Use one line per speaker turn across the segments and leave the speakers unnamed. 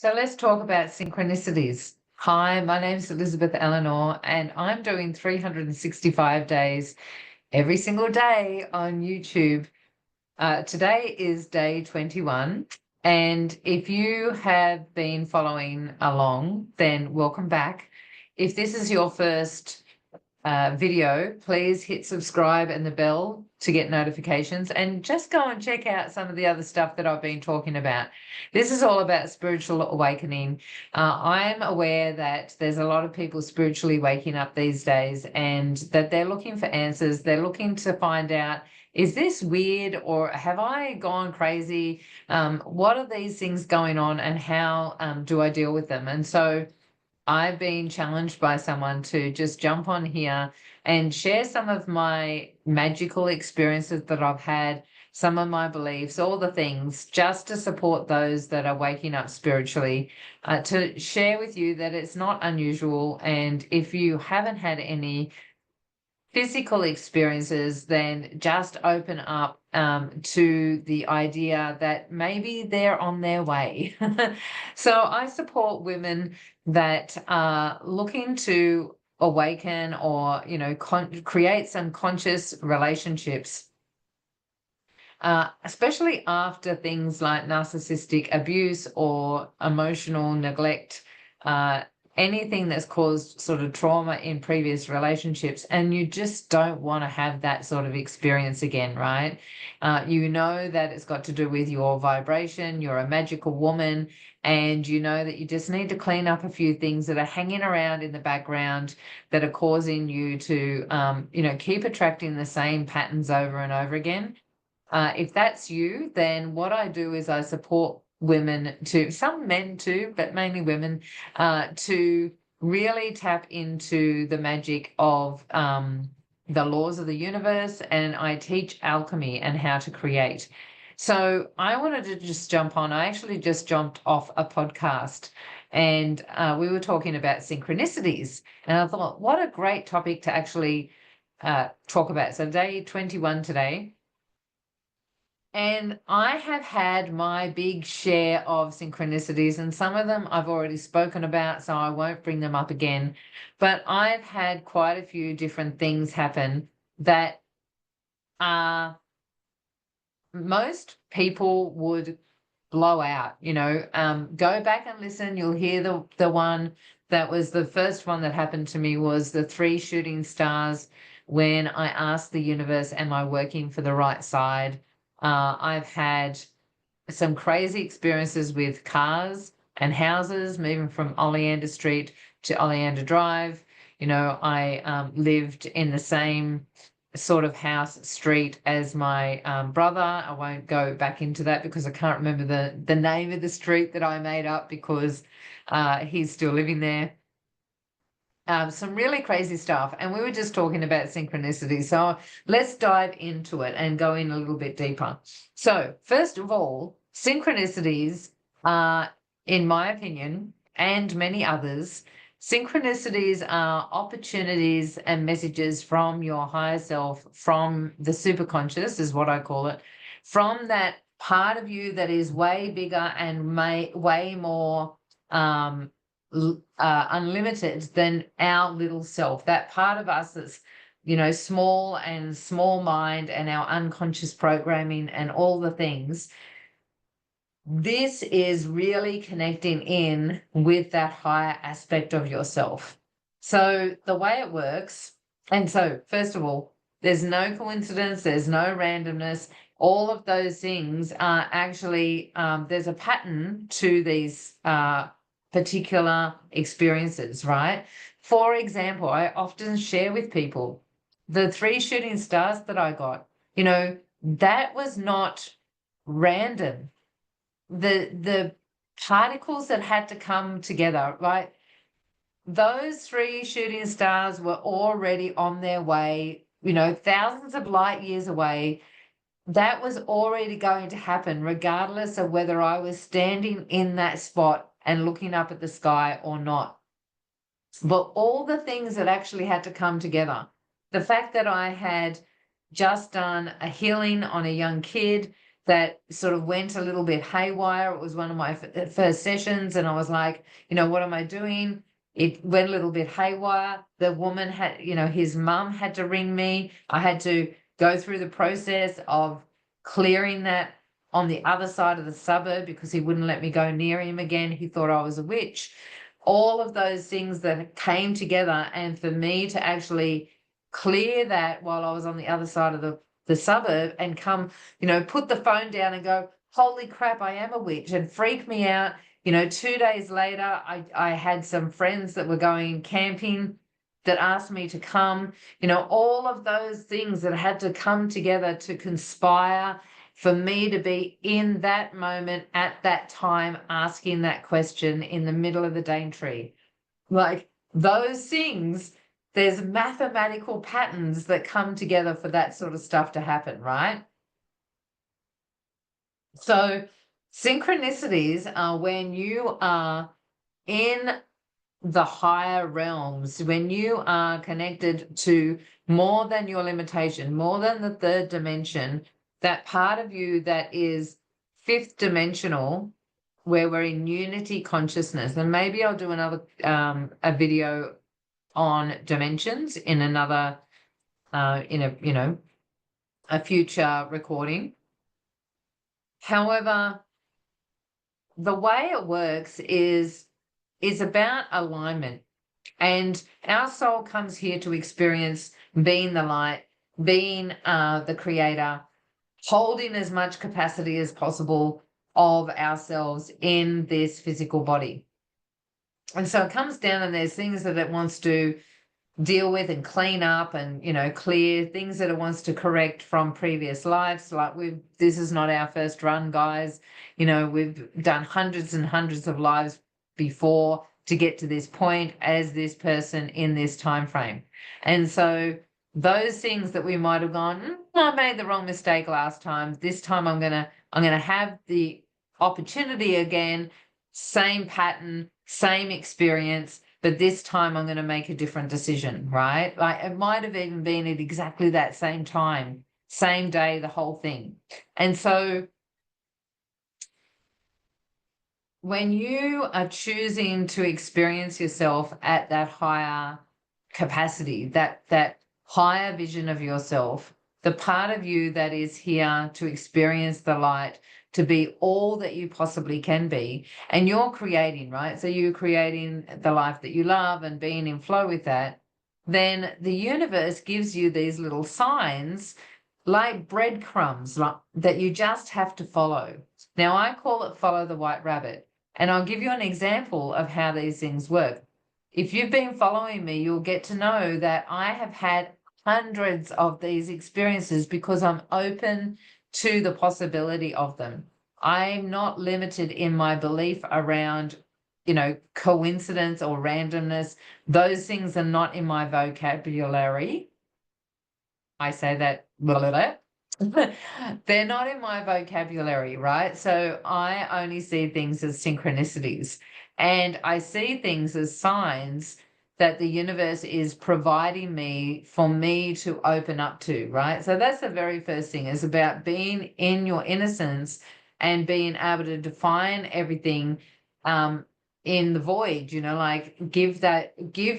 So let's talk about synchronicities. Hi, my name is Elizabeth Eleanor, and I'm doing 365 days every single day on YouTube. Today is day 21. And if you have been following along, then welcome back. If this is your first video, please hit subscribe and the bell to get notifications, and just go and check out some of the other stuff that I've been talking about. This is all about spiritual awakening. I'm aware that there's a lot of people spiritually waking up these days, and that they're looking for answers. They're looking to find out, is this weird, or have I gone crazy? What are these things going on, and how do I deal with them? And so I've been challenged by someone to just jump on here and share some of my magical experiences that I've had, some of my beliefs, all the things, just to support those that are waking up spiritually, to share with you that it's not unusual. And if you haven't had any physical experiences, then just open up to the idea that maybe they're on their way. So I support women that are looking to awaken, or, create some conscious relationships, especially after things like narcissistic abuse or emotional neglect, anything that's caused sort of trauma in previous relationships, and you just don't want to have that sort of experience again, right? You know that it's got to do with your vibration. You're a magical woman, and you know that you just need to clean up a few things that are hanging around in the background that are causing you to, keep attracting the same patterns over and over again. If that's you, then what I do is I support women, to some men too, but mainly women, to really tap into the magic of the laws of the universe, and I teach alchemy and how to create. So I wanted to just jump on. I actually just jumped off a podcast, and we were talking about synchronicities, and I thought, what a great topic to actually talk about. So day 21 today. And I have had my big share of synchronicities, and some of them I've already spoken about, so I won't bring them up again. But I've had quite a few different things happen that most people would blow out. Go back and listen. You'll hear the one that was the first one that happened to me was the 3 shooting stars, when I asked the universe, am I working for the right side? I've had some crazy experiences with cars and houses, moving from Oleander Street to Oleander Drive. I lived in the same sort of house street as my brother. I won't go back into that because I can't remember the name of the street that I made up, because he's still living there. Some really crazy stuff. And we were just talking about synchronicity. So let's dive into it and go in a little bit deeper. So first of all, synchronicities are, in my opinion, and many others, synchronicities are opportunities and messages from your higher self, from the superconscious is what I call it, from that part of you that is way bigger and way more unlimited than our little self, that part of us that's small and small mind, and our unconscious programming and all the things. This is really connecting in with that higher aspect of yourself. So the way it works, and so first of all, there's no coincidence, there's no randomness. All of those things are actually, there's a pattern to these particular experiences, right? For example, I often share with people the 3 shooting stars that I got. That was not random. The particles that had to come together, right? Those 3 shooting stars were already on their way, thousands of light years away. That was already going to happen, regardless of whether I was standing in that spot and looking up at the sky or not. But all the things that actually had to come together, the fact that I had just done a healing on a young kid, that sort of went a little bit haywire. It was one of my first sessions, and I was like, what am I doing? It went a little bit haywire. The woman had, his mum had to ring me. I had to go through the process of clearing that on the other side of the suburb because he wouldn't let me go near him again. He thought I was a witch. All of those things that came together, and for me to actually clear that while I was on the other side of the suburb and come, put the phone down and go, holy crap, I am a witch, and freak me out. 2 days later, I had some friends that were going camping that asked me to come, all of those things that had to come together to conspire for me to be in that moment at that time asking that question in the middle of the Daintree. Like those things, there's mathematical patterns that come together for that sort of stuff to happen, right? So synchronicities are when you are in the higher realms, when you are connected to more than your limitation, more than the third dimension, that part of you that is fifth dimensional, where we're in unity consciousness. And maybe I'll do another a video on dimensions in another in a future recording. However, the way it works is about alignment. And our soul comes here to experience being the light, being the creator, holding as much capacity as possible of ourselves in this physical body. And so it comes down and there's things that it wants to deal with and clean up and, clear things that it wants to correct from previous lives. Like this is not our first run, guys. We've done hundreds and hundreds of lives before to get to this point as this person in this time frame. And so those things that we might have gone, I made the wrong mistake last time. This time I'm gonna have the opportunity again, same pattern, same experience, but this time I'm going to make a different decision, right? Like it might have even been at exactly that same time, same day, the whole thing. And so when you are choosing to experience yourself at that higher capacity, that higher vision of yourself, the part of you that is here to experience the light, to be all that you possibly can be, and you're creating, right? So you're creating the life that you love and being in flow with that, then the universe gives you these little signs like breadcrumbs that you just have to follow. Now, I call it follow the white rabbit, and I'll give you an example of how these things work. If you've been following me, you'll get to know that I have had hundreds of these experiences because I'm open to the possibility of them. I'm not limited in my belief around, coincidence or randomness. Those things are not in my vocabulary. I say that, blah, blah, blah. They're not in my vocabulary, right? So I only see things as synchronicities, and I see things as signs that the universe is providing me for me to open up to, right? So that's the very first thing, is about being in your innocence and being able to define everything in the void, like give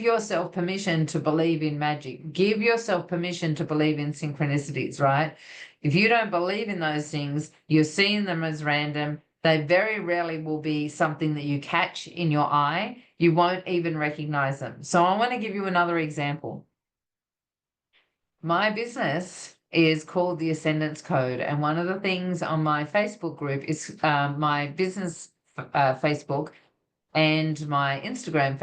yourself permission to believe in magic, give yourself permission to believe in synchronicities, right? If you don't believe in those things, you're seeing them as random. They very rarely will be something that you catch in your eye. You won't even recognize them. So I want to give you another example. My business is called the Ascendance Code, and one of the things on my Facebook group is my business Facebook and my Instagram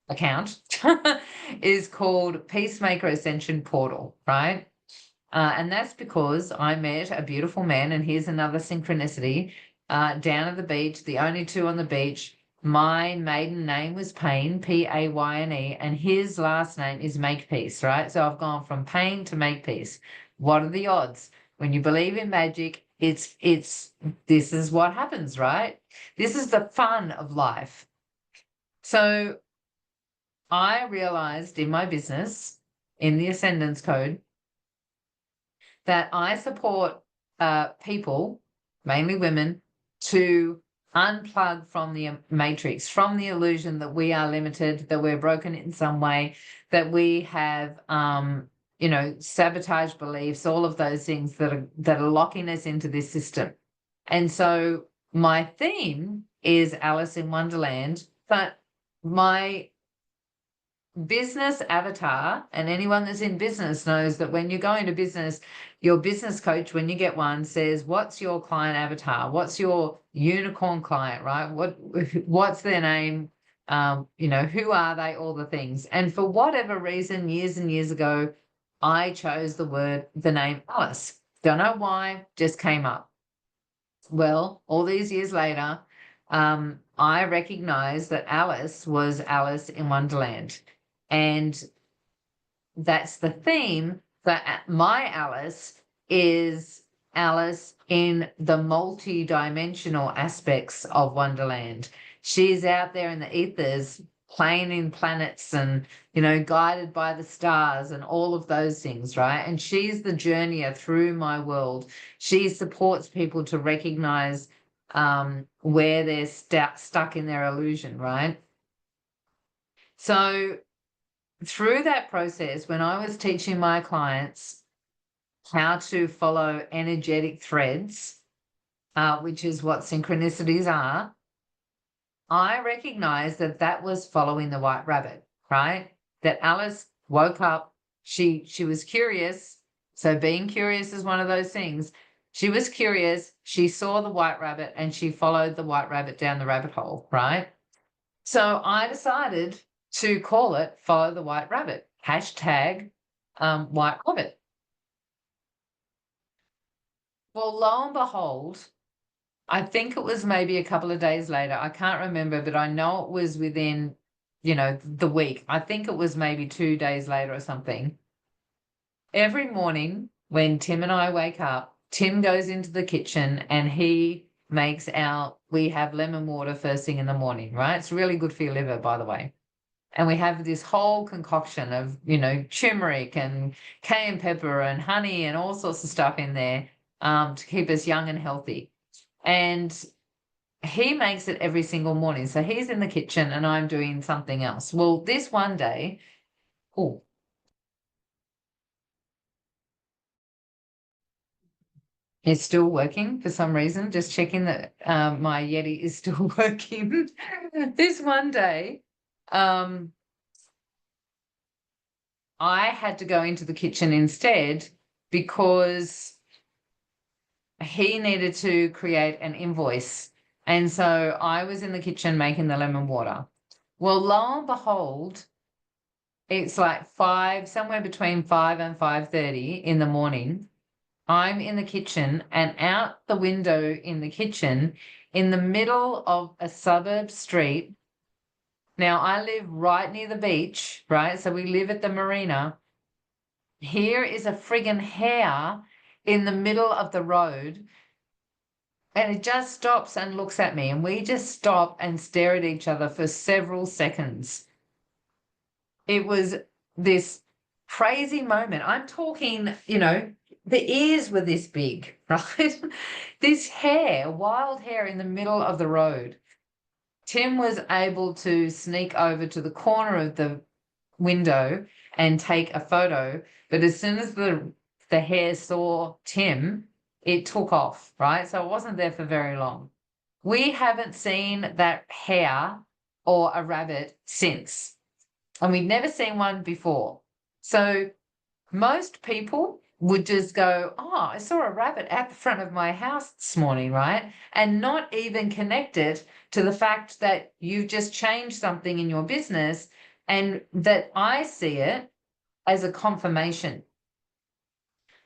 account is called Peacemaker Ascension Portal, right? And that's because I met a beautiful man, and here's another synchronicity, down at the beach, the only two on the beach. My maiden name was Payne, Payne, and his last name is Makepeace, right? So I've gone from Payne to Makepeace. What are the odds? When you believe in magic, this is what happens, right? This is the fun of life. So I realized in my business, in the Ascendance Code, that I support people, mainly women, to unplug from the matrix, from the illusion that we are limited, that we're broken in some way, that we have sabotage beliefs, all of those things that are locking us into this system. And so my theme is Alice in Wonderland, but my business avatar, and anyone that's in business knows that when you go into business, your business coach, when you get one, says, what's your client avatar? What's your unicorn client, right? What's their name? Who are they? All the things. And for whatever reason, years and years ago, I chose the name Alice. Don't know why, just came up. Well, all these years later, I recognized that Alice was Alice in Wonderland. And that's the theme, that my Alice is Alice in the multi-dimensional aspects of Wonderland. She's out there in the ethers, playing in planets and, guided by the stars and all of those things, right? And she's the journeyer through my world. She supports people to recognize where they're stuck in their illusion, right? So through that process, when I was teaching my clients how to follow energetic threads, which is what synchronicities are, I recognized that was following the white rabbit, right? That Alice woke up, she was curious. So being curious is one of those things. She was curious, she saw the white rabbit, and she followed the white rabbit down the rabbit hole, right? So I decided to call it Follow the White Rabbit, hashtag White Rabbit. Well, lo and behold, I think it was maybe a couple of days later. I can't remember, but I know it was within, the week. I think it was maybe 2 days later or something. Every morning when Tim and I wake up, Tim goes into the kitchen and we have lemon water first thing in the morning, right? It's really good for your liver, by the way. And we have this whole concoction of, turmeric and cayenne pepper and honey and all sorts of stuff in there to keep us young and healthy. And he makes it every single morning. So he's in the kitchen and I'm doing something else. Well, this one day, it's still working for some reason. Just checking that my Yeti is still working. This one day, I had to go into the kitchen instead because he needed to create an invoice. And so I was in the kitchen making the lemon water. Well, lo and behold, it's like somewhere between 5 and 5:30 in the morning. I'm in the kitchen, and out the window in the kitchen, in the middle of a suburb street. Now, I live right near the beach, right? So we live at the marina. Here is a friggin' hare in the middle of the road, and it just stops and looks at me, and we just stop and stare at each other for several seconds. It was this crazy moment. I'm talking, the ears were this big, right? This hare, wild hare in the middle of the road. Tim was able to sneak over to the corner of the window and take a photo, but as soon as the hare saw Tim, it took off, right? So it wasn't there for very long. We haven't seen that hare or a rabbit since, and we'd never seen one before. So most people would just go, oh, I saw a rabbit at the front of my house this morning, right? And not even connect it to the fact that you've just changed something in your business, and that I see it as a confirmation.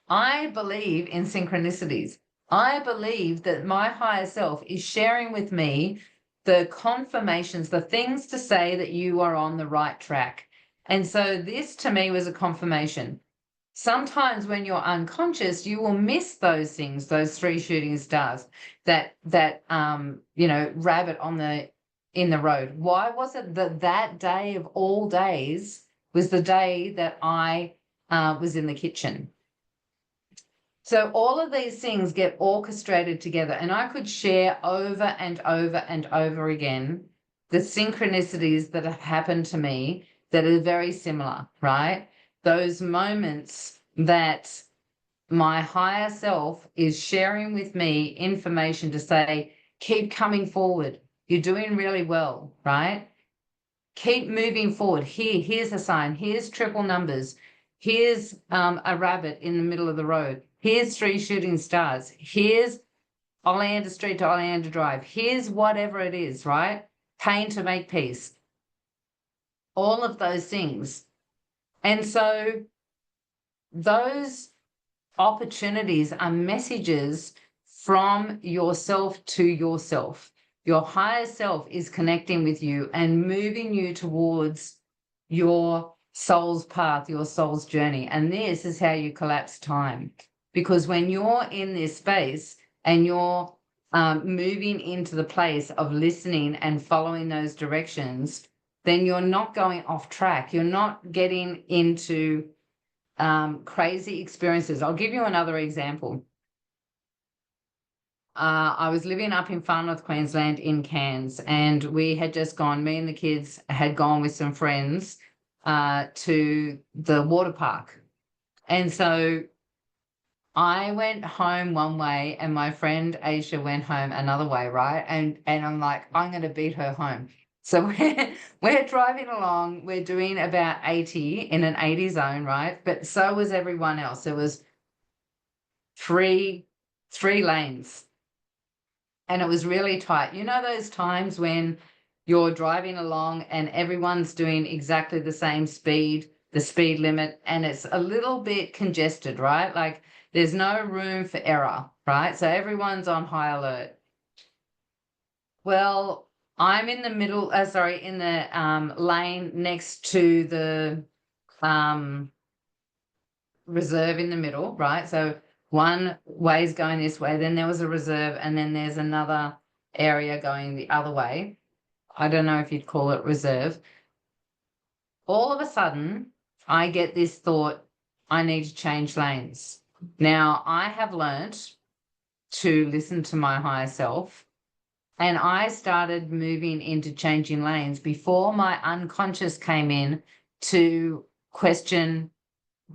I believe in synchronicities. I believe that my higher self is sharing with me the confirmations, the things to say that you are on the right track. And so this to me was a confirmation. Sometimes when you're unconscious, you will miss those things, those 3 shooting stars, that rabbit in the road. Why was it that day of all days was the day that I was in the kitchen? So all of these things get orchestrated together, and I could share over and over and over again the synchronicities that have happened to me that are very similar, right? Those moments that my higher self is sharing with me information to say, keep coming forward. You're doing really well, right? Keep moving forward. Here's a sign. Here's triple numbers. Here's a rabbit in the middle of the road. Here's 3 shooting stars. Here's Oleander Street to Oleander Drive. Here's whatever it is, right? Pain to make peace. All of those things. And so those opportunities are messages from yourself to yourself. Your higher self is connecting with you and moving you towards your soul's path, your soul's journey. And this is how you collapse time. Because when you're in this space and you're moving into the place of listening and following those directions, then you're not going off track. You're not getting into crazy experiences. I'll give you another example. I was living up in Far North Queensland in Cairns, and we had just gone, me and the kids had gone with some friends to the water park. And so I went home one way and my friend Aisha went home another way, right? And I'm like, I'm going to beat her home. So we're driving along, we're doing about 80 in an 80 zone, right? But so was everyone else. There was three lanes. And it was really tight. You know those times when you're driving along and everyone's doing exactly the same speed, the speed limit, and it's a little bit congested, right? Like there's no room for error, right? So everyone's on high alert. Well, I'm in the middle, in the lane next to the reserve in the middle, right? So one way's going this way, then there was a reserve, and then there's another area going the other way. I don't know if you'd call it reserve. All of a sudden, I get this thought, I need to change lanes. Now, I have learnt to listen to my higher self, and I started moving into changing lanes before my unconscious came in to question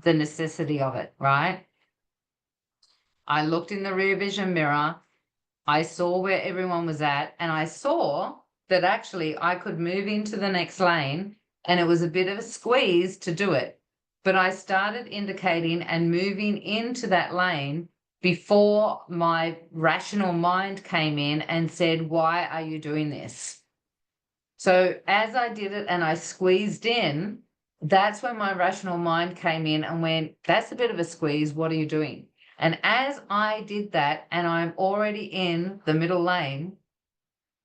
the necessity of it, right? I looked in the rear vision mirror, I saw where everyone was at, and I saw that actually I could move into the next lane, and it was a bit of a squeeze to do it. But I started indicating and moving into that lane before my rational mind came in and said, why are you doing this? So as I did it and I squeezed in, that's when my rational mind came in and went, that's a bit of a squeeze. What are you doing? And as I did that, and I'm already in the middle lane,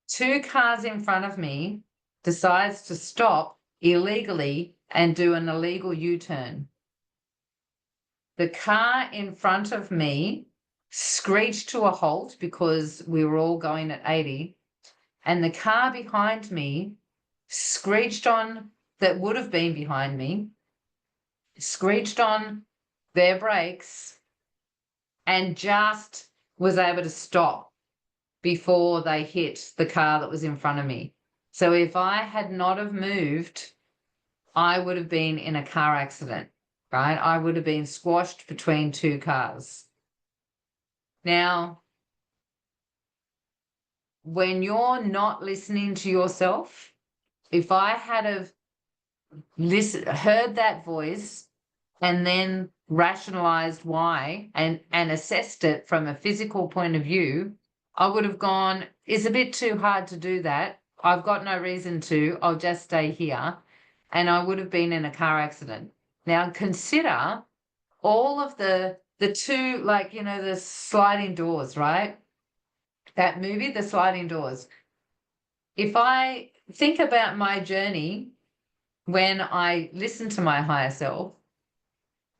2 cars in front of me decides to stop illegally and do an illegal U-turn. The car in front of me screeched to a halt because we were all going at 80, and the car behind me screeched on, that would have been behind me, screeched on their brakes and just was able to stop before they hit the car that was in front of me. So if I had not have moved, I would have been in a car accident, right? I would have been squashed between 2 cars. Now, when you're not listening to yourself, if I had have heard that voice and then rationalized why and assessed it from a physical point of view, I would have gone, it's a bit too hard to do that. I've got no reason to. I'll just stay here. And I would have been in a car accident. Now consider all of the 2, like, you know, the sliding doors, right? That movie, The Sliding Doors. If I think about my journey when I listened to my higher self,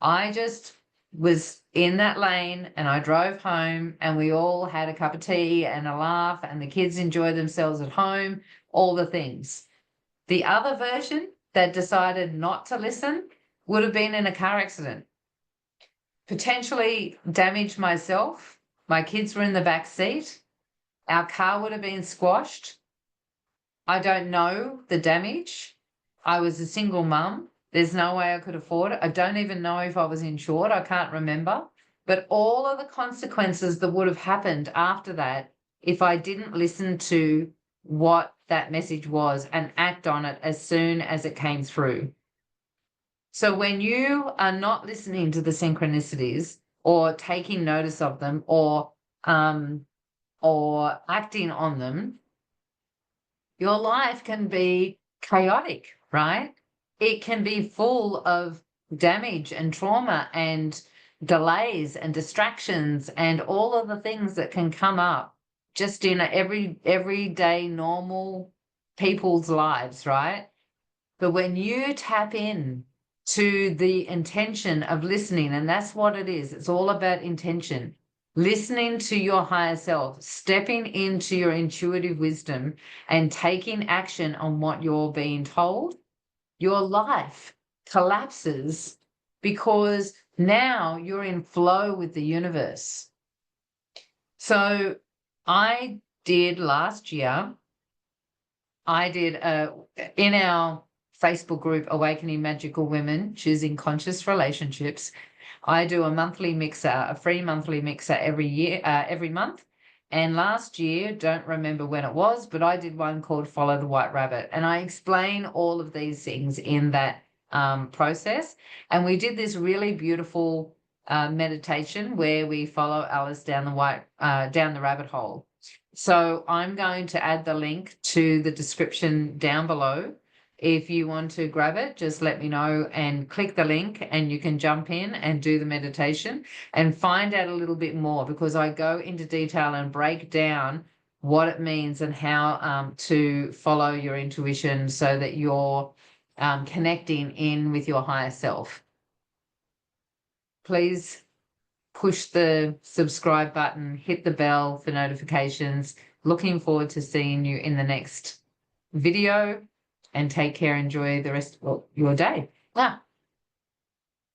I just was in that lane and I drove home and we all had a cup of tea and a laugh and the kids enjoyed themselves at home, all the things. The other version that decided not to listen would have been in a car accident. potentially damaged myself. My kids were in the back seat. Our car would have been squashed. I don't know the damage. I was a single mum. There's no way I could afford it. I don't even know if I was insured. I can't remember. But all of the consequences that would have happened after that, if I didn't listen to what that message was and act on it as soon as it came through. So when you are not listening to the synchronicities or taking notice of them or acting on them, your life can be chaotic, right? It can be full of damage and trauma and delays and distractions and all of the things that can come up just in everyday normal people's lives, right? But when you tap in to the intention of listening, and that's what it is, it's all about intention. Listening to your higher self, stepping into your intuitive wisdom and taking action on what you're being told, your life collapses because now you're in flow with the universe. So I did last year, in our Facebook group, Awakening Magical Women, Choosing Conscious Relationships, I do a monthly mixer, a free monthly mixer every month. And last year, don't remember when it was, but I did one called Follow the White Rabbit. And I explain all of these things in that process. And we did this really beautiful meditation where we follow Alice down the rabbit hole. So I'm going to add the link to the description down below. If you want to grab it, just let me know and click the link and you can jump in and do the meditation and find out a little bit more, because I go into detail and break down what it means and how to follow your intuition so that you're connecting in with your higher self. Please push the subscribe button, hit the bell for notifications. Looking forward to seeing you in the next video, and take care. Enjoy the rest of your day.